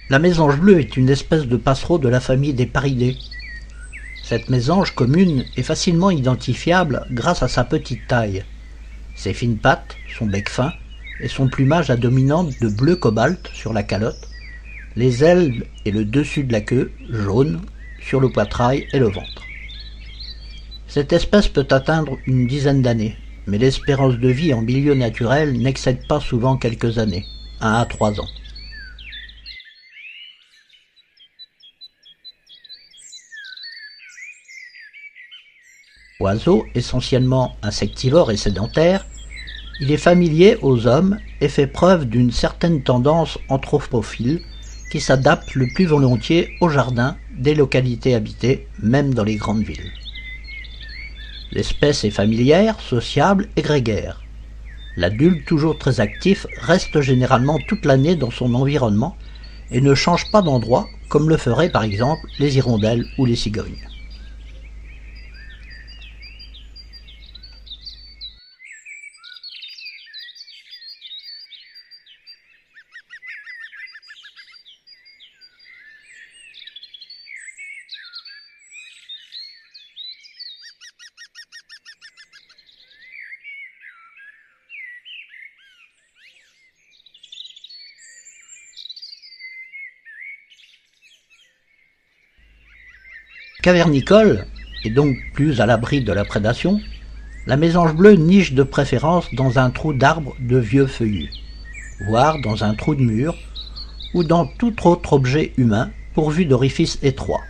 La mésange bleue est une espèce de passereau de la famille des paridés. Cette mésange commune est facilement identifiable grâce à sa petite taille, ses fines pattes, son bec fin et son plumage à dominante de bleu cobalt sur la calotte, les ailes et le dessus de la queue jaune sur le poitrail et le ventre. Cette espèce peut atteindre une dizaine d'années, mais l'espérance de vie en milieu naturel n'excède pas souvent quelques années, 1 à 3 ans. Oiseau essentiellement insectivore et sédentaire, il est familier aux hommes et fait preuve d'une certaine tendance anthropophile qui s'adapte le plus volontiers aux jardins des localités habitées, même dans les grandes villes. L'espèce est familière, sociable et grégaire. L'adulte, toujours très actif, reste généralement toute l'année dans son environnement et ne change pas d'endroit comme le feraient par exemple les hirondelles ou les cigognes. Cavernicole, et donc plus à l'abri de la prédation, la mésange bleue niche de préférence dans un trou d'arbre de vieux feuillus, voire dans un trou de mur, ou dans tout autre objet humain pourvu d'orifices étroits.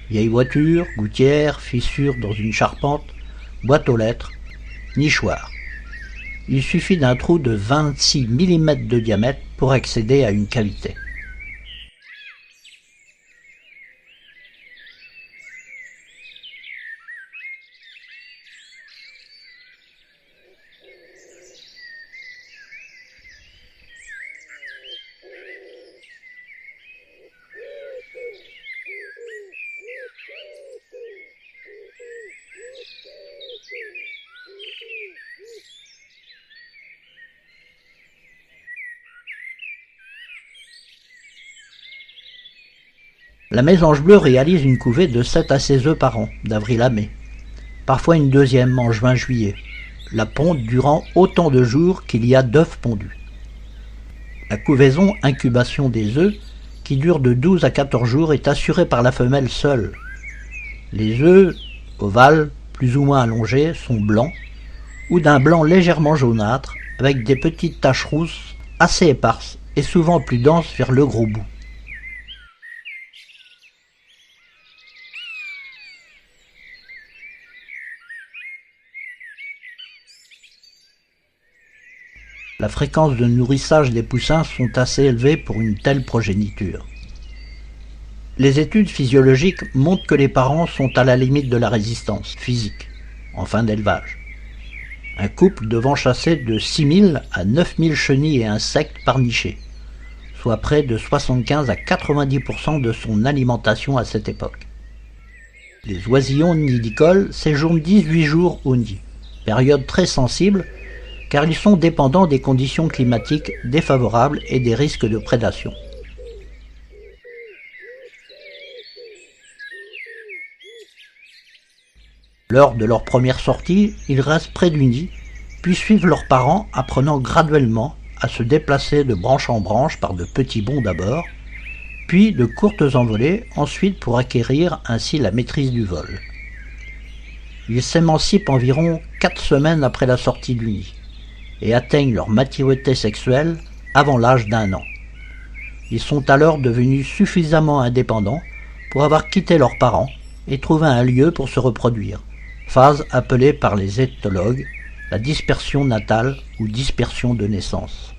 Vieille voiture, gouttière, fissure dans une charpente, boîte aux lettres, nichoir. Il suffit d'un trou de 26 mm de diamètre pour accéder à une cavité. La mésange bleue réalise une couvée de 7 à 16 œufs par an, d'avril à mai. Parfois une deuxième en juin-juillet. La ponde durant autant de jours qu'il y a d'œufs pondus. La couvaison incubation des œufs, qui dure de 12 à 14 jours, est assurée par la femelle seule. Les œufs, ovales, plus ou moins allongés, sont blancs, ou d'un blanc légèrement jaunâtre, avec des petites taches rousses assez éparses et souvent plus denses vers le gros bout. La fréquence de nourrissage des poussins sont assez élevées pour une telle progéniture. Les études physiologiques montrent que les parents sont à la limite de la résistance physique en fin d'élevage. Un couple devant chasser de 6000 à 9000 chenilles et insectes par nichée, soit près de 75 à 90% de son alimentation à cette époque. Les oisillons nidicoles séjournent 18 jours au nid, période très sensible car ils sont dépendants des conditions climatiques défavorables et des risques de prédation. Lors de leur première sortie, ils restent près du nid, puis suivent leurs parents, apprenant graduellement à se déplacer de branche en branche par de petits bonds d'abord, puis de courtes envolées ensuite pour acquérir ainsi la maîtrise du vol. Ils s'émancipent environ 4 semaines après la sortie du nid et atteignent leur maturité sexuelle avant l'âge d'1 an. Ils sont alors devenus suffisamment indépendants pour avoir quitté leurs parents et trouvé un lieu pour se reproduire, phase appelée par les éthologues la dispersion natale ou dispersion de naissance.